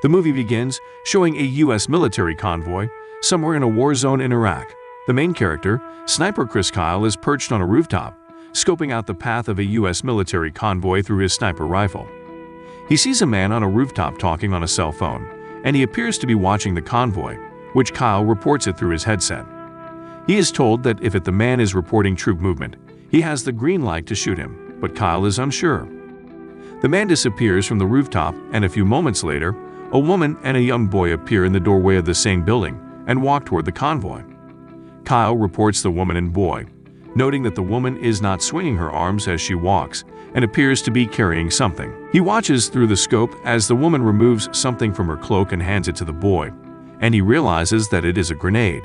The movie begins showing a U.S. military convoy somewhere in a war zone in Iraq. The main character, Sniper Chris Kyle, is perched on a rooftop, scoping out the path of a U.S. military convoy through his sniper rifle. He sees a man on a rooftop talking on a cell phone, and he appears to be watching the convoy, which Kyle reports it through his headset. He is told that if the man is reporting troop movement, he has the green light to shoot him, but Kyle is unsure. The man disappears from the rooftop, and a few moments later, a woman and a young boy appear in the doorway of the same building and walk toward the convoy. Kyle reports the woman and boy, noting that the woman is not swinging her arms as she walks and appears to be carrying something. He watches through the scope as the woman removes something from her cloak and hands it to the boy, and he realizes that it is a grenade.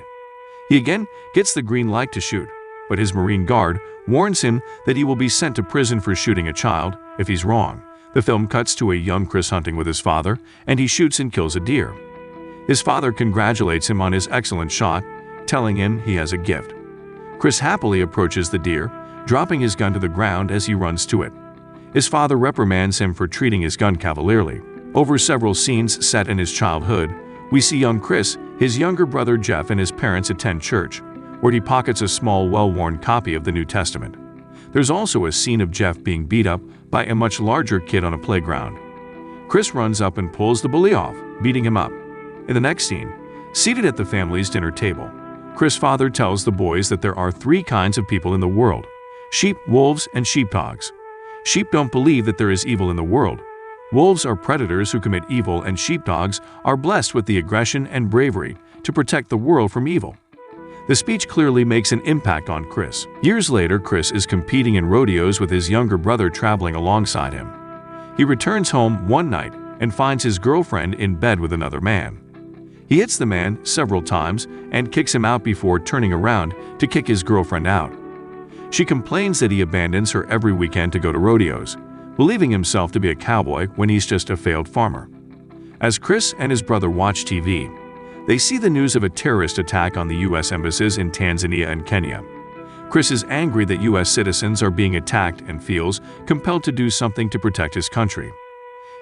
He again gets the green light to shoot, but his Marine guard warns him that he will be sent to prison for shooting a child if he's wrong. The film cuts to a young Chris hunting with his father, and he shoots and kills a deer. His father congratulates him on his excellent shot, telling him he has a gift. Chris happily approaches the deer, dropping his gun to the ground as he runs to it. His father reprimands him for treating his gun cavalierly. Over several scenes set in his childhood, we see young Chris, his younger brother Jeff, and his parents attend church, where he pockets a small, well-worn copy of the New Testament. There's also a scene of Jeff being beat up by a much larger kid on a playground. Chris runs up and pulls the bully off, beating him up. In the next scene, seated at the family's dinner table, Chris' father tells the boys that there are 3 kinds of people in the world: sheep, wolves, and sheepdogs. Sheep don't believe that there is evil in the world. Wolves are predators who commit evil, and sheepdogs are blessed with the aggression and bravery to protect the world from evil. The speech clearly makes an impact on Chris. Years later, Chris is competing in rodeos with his younger brother traveling alongside him. He returns home one night and finds his girlfriend in bed with another man. He hits the man several times and kicks him out before turning around to kick his girlfriend out. She complains that he abandons her every weekend to go to rodeos, believing himself to be a cowboy when he's just a failed farmer. As Chris and his brother watch TV, they see the news of a terrorist attack on the U.S. embassies in Tanzania and Kenya. Chris is angry that U.S. citizens are being attacked and feels compelled to do something to protect his country.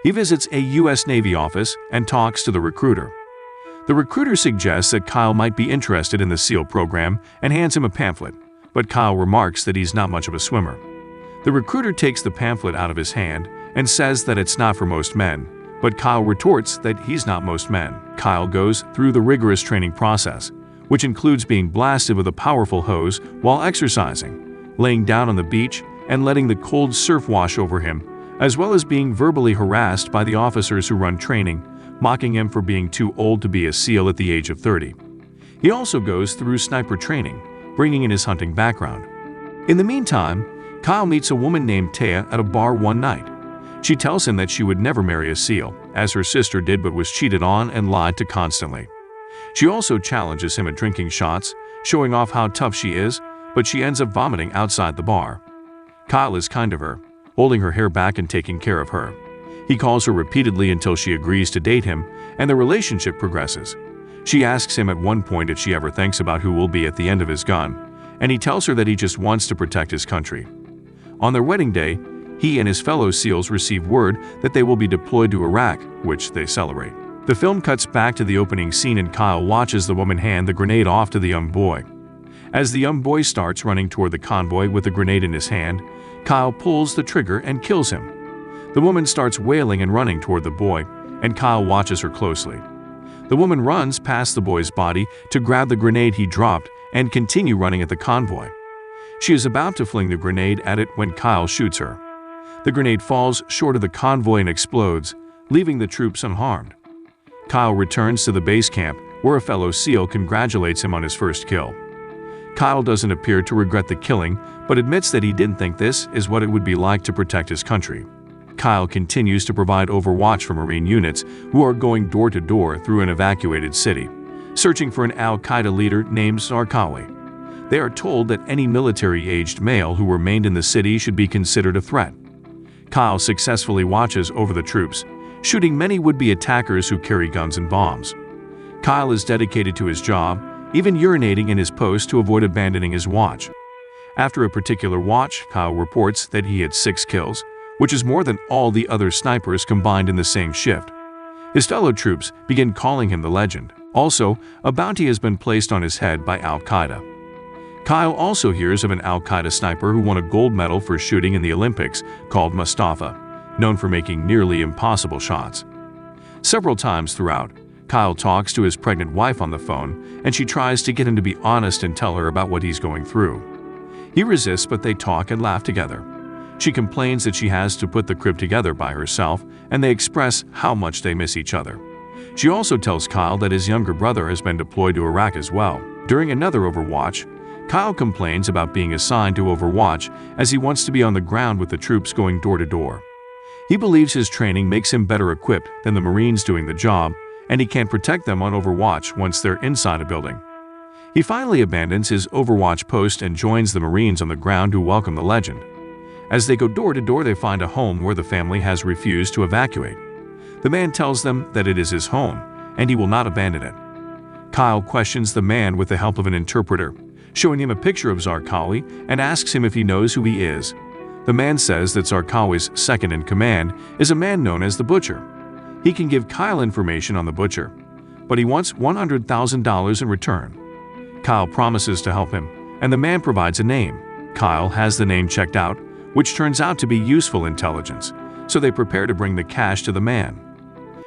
He visits a U.S. Navy office and talks to the recruiter. The recruiter suggests that Kyle might be interested in the SEAL program and hands him a pamphlet, but Kyle remarks that he's not much of a swimmer. The recruiter takes the pamphlet out of his hand and says that it's not for most men, but Kyle retorts that he's not most men. Kyle goes through the rigorous training process, which includes being blasted with a powerful hose while exercising, laying down on the beach and letting the cold surf wash over him, as well as being verbally harassed by the officers who run training, mocking him for being too old to be a SEAL at the age of 30. He also goes through sniper training, bringing in his hunting background. In the meantime, Kyle meets a woman named Taya at a bar one night. She tells him that she would never marry a SEAL, as her sister did but was cheated on and lied to constantly. She also challenges him at drinking shots, showing off how tough she is, but she ends up vomiting outside the bar. Kyle is kind of her, holding her hair back and taking care of her. He calls her repeatedly until she agrees to date him, and the relationship progresses. She asks him at one point if she ever thinks about who will be at the end of his gun, and he tells her that he just wants to protect his country. On their wedding day, he and his fellow SEALs receive word that they will be deployed to Iraq, which they celebrate. The film cuts back to the opening scene and Kyle watches the woman hand the grenade off to the young boy. As the young boy starts running toward the convoy with the grenade in his hand, Kyle pulls the trigger and kills him. The woman starts wailing and running toward the boy, and Kyle watches her closely. The woman runs past the boy's body to grab the grenade he dropped and continue running at the convoy. She is about to fling the grenade at it when Kyle shoots her. The grenade falls short of the convoy and explodes, leaving the troops unharmed. Kyle returns to the base camp, where a fellow SEAL congratulates him on his first kill. Kyle doesn't appear to regret the killing, but admits that he didn't think this is what it would be like to protect his country. Kyle continues to provide overwatch for Marine units who are going door to door through an evacuated city, searching for an al-Qaeda leader named Zarqawi. They are told that any military-aged male who remained in the city should be considered a threat. Kyle successfully watches over the troops, shooting many would-be attackers who carry guns and bombs. Kyle is dedicated to his job, even urinating in his post to avoid abandoning his watch. After a particular watch, Kyle reports that he had 6 kills, which is more than all the other snipers combined in the same shift. His fellow troops begin calling him the legend. Also, a bounty has been placed on his head by Al-Qaeda. Kyle also hears of an Al-Qaeda sniper who won a gold medal for shooting in the Olympics called Mustafa, known for making nearly impossible shots. Several times throughout, Kyle talks to his pregnant wife on the phone, and she tries to get him to be honest and tell her about what he's going through. He resists, but they talk and laugh together. She complains that she has to put the crib together by herself, and they express how much they miss each other. She also tells Kyle that his younger brother has been deployed to Iraq as well. During another Overwatch, Kyle complains about being assigned to Overwatch as he wants to be on the ground with the troops going door to door. He believes his training makes him better equipped than the Marines doing the job, and he can't protect them on Overwatch once they're inside a building. He finally abandons his Overwatch post and joins the Marines on the ground who welcome the legend. As they go door to door, they find a home where the family has refused to evacuate. The man tells them that it is his home, and he will not abandon it. Kyle questions the man with the help of an interpreter, showing him a picture of Zarqawi and asks him if he knows who he is. The man says that Zarqawi's second-in-command is a man known as the Butcher. He can give Kyle information on the Butcher, but he wants $100,000 in return. Kyle promises to help him, and the man provides a name. Kyle has the name checked out, which turns out to be useful intelligence, so they prepare to bring the cash to the man.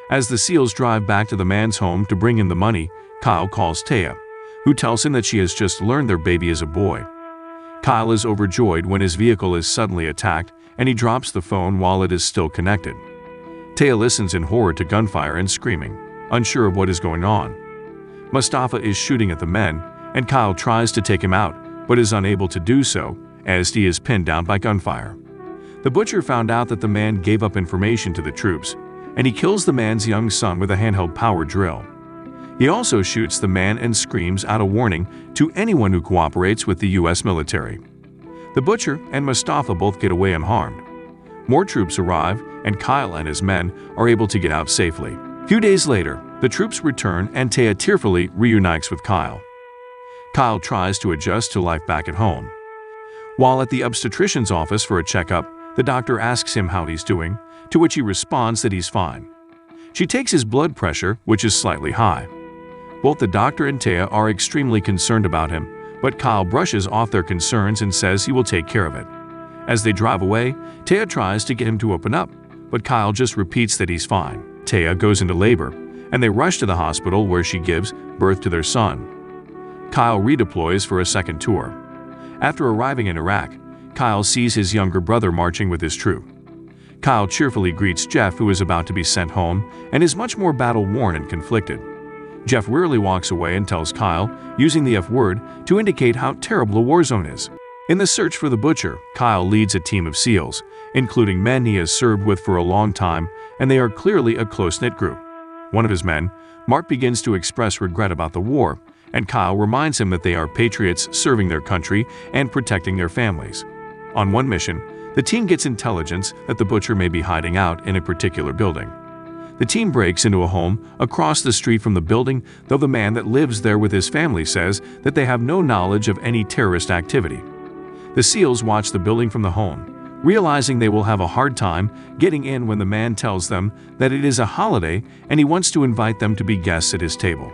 As the SEALs drive back to the man's home to bring him the money, Kyle calls Taya, who tells him that she has just learned their baby is a boy. Kyle is overjoyed when his vehicle is suddenly attacked, and he drops the phone while it is still connected. Taya listens in horror to gunfire and screaming, unsure of what is going on. Mustafa is shooting at the men, and Kyle tries to take him out, but is unable to do so, as he is pinned down by gunfire. The Butcher found out that the man gave up information to the troops, and he kills the man's young son with a handheld power drill. He also shoots the man and screams out a warning to anyone who cooperates with the U.S. military. The Butcher and Mustafa both get away unharmed. More troops arrive, and Kyle and his men are able to get out safely. A few days later, the troops return and Taya tearfully reunites with Kyle. Kyle tries to adjust to life back at home. While at the obstetrician's office for a checkup, the doctor asks him how he's doing, to which he responds that he's fine. She takes his blood pressure, which is slightly high. Both the doctor and Taya are extremely concerned about him, but Kyle brushes off their concerns and says he will take care of it. As they drive away, Taya tries to get him to open up, but Kyle just repeats that he's fine. Taya goes into labor, and they rush to the hospital where she gives birth to their son. Kyle redeploys for a second tour. After arriving in Iraq, Kyle sees his younger brother marching with his troop. Kyle cheerfully greets Jeff, who is about to be sent home and is much more battle-worn and conflicted. Jeff wearily walks away and tells Kyle, using the F word, to indicate how terrible a war zone is. In the search for the Butcher, Kyle leads a team of SEALs, including men he has served with for a long time, and they are clearly a close-knit group. One of his men, Mark, begins to express regret about the war, and Kyle reminds him that they are patriots serving their country and protecting their families. On one mission, the team gets intelligence that the Butcher may be hiding out in a particular building. The team breaks into a home across the street from the building, though the man that lives there with his family says that they have no knowledge of any terrorist activity. The SEALs watch the building from the home, realizing they will have a hard time getting in when the man tells them that it is a holiday and he wants to invite them to be guests at his table.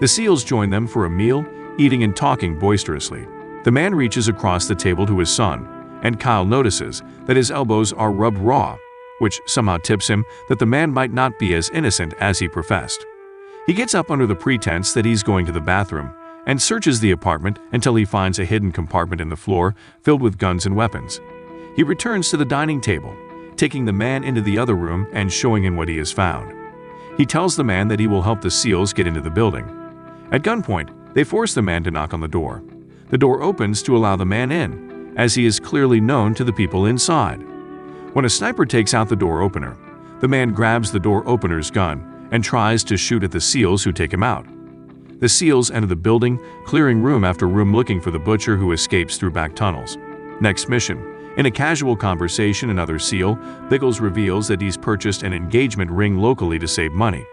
The SEALs join them for a meal, eating and talking boisterously. The man reaches across the table to his son, and Kyle notices that his elbows are rubbed raw, which somehow tips him that the man might not be as innocent as he professed. He gets up under the pretense that he's going to the bathroom and searches the apartment until he finds a hidden compartment in the floor filled with guns and weapons. He returns to the dining table, taking the man into the other room and showing him what he has found. He tells the man that he will help the SEALs get into the building. At gunpoint, they force the man to knock on the door. The door opens to allow the man in, as he is clearly known to the people inside. When a sniper takes out the door opener, the man grabs the door opener's gun and tries to shoot at the SEALs who take him out. The SEALs enter the building, clearing room after room looking for the Butcher, who escapes through back tunnels. Next mission. In a casual conversation, another SEAL, Biggles, reveals that he's purchased an engagement ring locally to save money.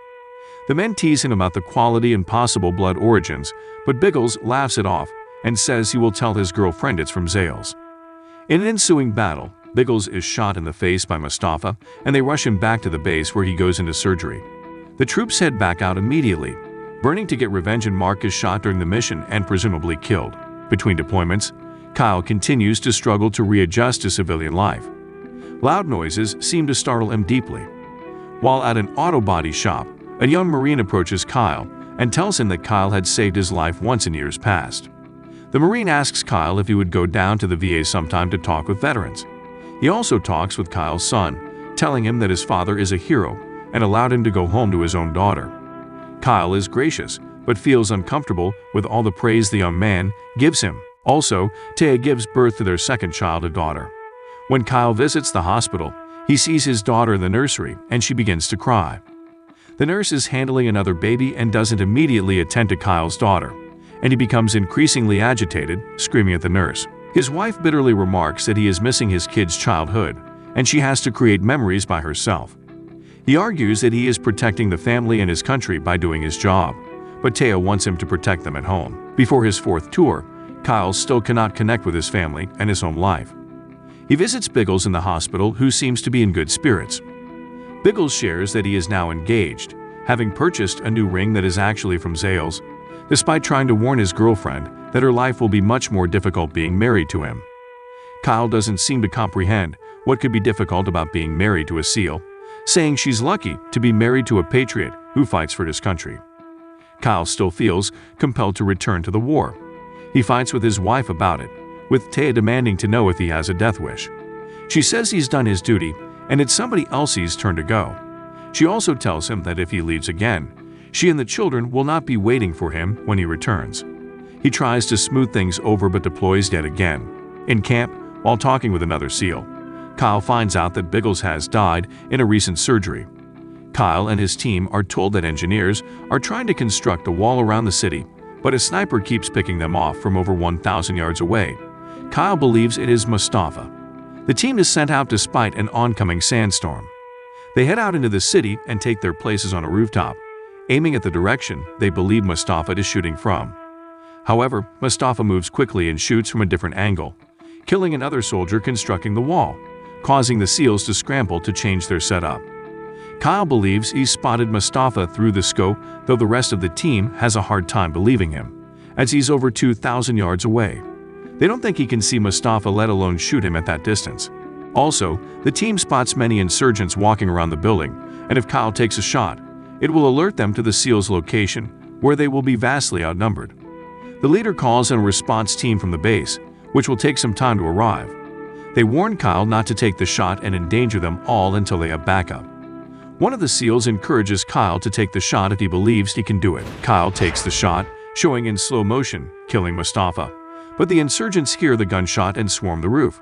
The men tease him about the quality and possible blood origins, but Biggles laughs it off and says he will tell his girlfriend it's from Zales. In an ensuing battle, Biggles is shot in the face by Mustafa, and they rush him back to the base where he goes into surgery. The troops head back out immediately, burning to get revenge, and Mark is shot during the mission and presumably killed. Between deployments, Kyle continues to struggle to readjust to civilian life. Loud noises seem to startle him deeply. While at an auto body shop, a young Marine approaches Kyle and tells him that Kyle had saved his life once in years past. The Marine asks Kyle if he would go down to the VA sometime to talk with veterans. He also talks with Kyle's son, telling him that his father is a hero and allowed him to go home to his own daughter. Kyle is gracious, but feels uncomfortable with all the praise the young man gives him. Also, Taya gives birth to their second child, a daughter. When Kyle visits the hospital, he sees his daughter in the nursery and she begins to cry. The nurse is handling another baby and doesn't immediately attend to Kyle's daughter, and he becomes increasingly agitated, screaming at the nurse. His wife bitterly remarks that he is missing his kid's childhood, and she has to create memories by herself. He argues that he is protecting the family and his country by doing his job, but Taya wants him to protect them at home. Before his fourth tour, Kyle still cannot connect with his family and his home life. He visits Biggles in the hospital, who seems to be in good spirits. Biggles shares that he is now engaged, having purchased a new ring that is actually from Zales, despite trying to warn his girlfriend that her life will be much more difficult being married to him. Kyle doesn't seem to comprehend what could be difficult about being married to a SEAL, saying she's lucky to be married to a patriot who fights for his country. Kyle still feels compelled to return to the war. He fights with his wife about it, with Taya demanding to know if he has a death wish. She says he's done his duty and it's somebody else's turn to go. She also tells him that if he leaves again, she and the children will not be waiting for him when he returns. He tries to smooth things over but deploys yet again. In camp, while talking with another SEAL, Kyle finds out that Biggles has died in a recent surgery. Kyle and his team are told that engineers are trying to construct a wall around the city, but a sniper keeps picking them off from over 1,000 yards away. Kyle believes it is Mustafa. The team is sent out despite an oncoming sandstorm. They head out into the city and take their places on a rooftop, aiming at the direction they believe Mustafa is shooting from. However, Mustafa moves quickly and shoots from a different angle, killing another soldier constructing the wall, causing the SEALs to scramble to change their setup. Kyle believes he's spotted Mustafa through the scope, though the rest of the team has a hard time believing him, as he's over 2,000 yards away. They don't think he can see Mustafa, let alone shoot him at that distance. Also, the team spots many insurgents walking around the building, and if Kyle takes a shot, it will alert them to the SEALs' location, where they will be vastly outnumbered. The leader calls in a response team from the base, which will take some time to arrive. They warn Kyle not to take the shot and endanger them all until they have backup. One of the SEALs encourages Kyle to take the shot if he believes he can do it. Kyle takes the shot, showing in slow motion, killing Mustafa. But the insurgents hear the gunshot and swarm the roof.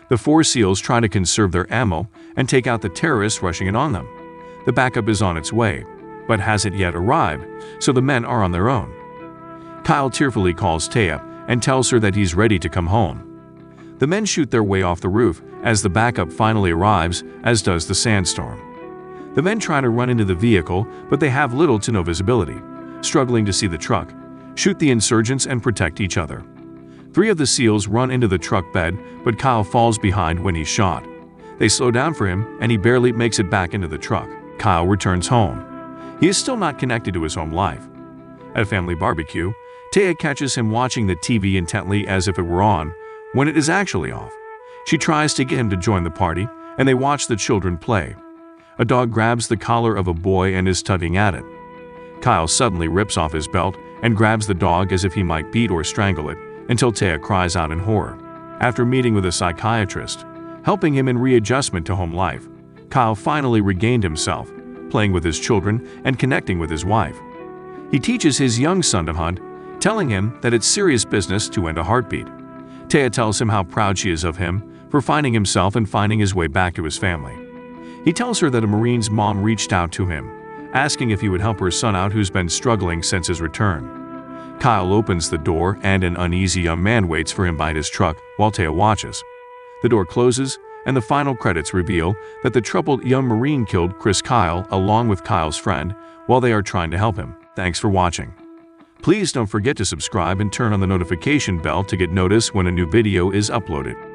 The four SEALs try to conserve their ammo and take out the terrorists rushing in on them. The backup is on its way, but hasn't yet arrived, so the men are on their own. Kyle tearfully calls Taya and tells her that he's ready to come home. The men shoot their way off the roof as the backup finally arrives, as does the sandstorm. The men try to run into the vehicle, but they have little to no visibility, struggling to see the truck, shoot the insurgents and protect each other. 3 of the SEALs run into the truck bed, but Kyle falls behind when he's shot. They slow down for him, and he barely makes it back into the truck. Kyle returns home. He is still not connected to his home life. At a family barbecue, Taya catches him watching the TV intently as if it were on, when it is actually off. She tries to get him to join the party, and they watch the children play. A dog grabs the collar of a boy and is tugging at it. Kyle suddenly rips off his belt and grabs the dog as if he might beat or strangle it, until Taya cries out in horror. After meeting with a psychiatrist, helping him in readjustment to home life, Kyle finally regained himself, playing with his children and connecting with his wife. He teaches his young son to hunt, telling him that it's serious business to end a heartbeat. Taya tells him how proud she is of him for finding himself and finding his way back to his family. He tells her that a Marine's mom reached out to him, asking if he would help her son out, who's been struggling since his return. Kyle opens the door and an uneasy young man waits for him by his truck while Taya watches. The door closes and the final credits reveal that the troubled young Marine killed Chris Kyle along with Kyle's friend while they are trying to help him. Thanks for watching. Please don't forget to subscribe and turn on the notification bell to get notice when a new video is uploaded.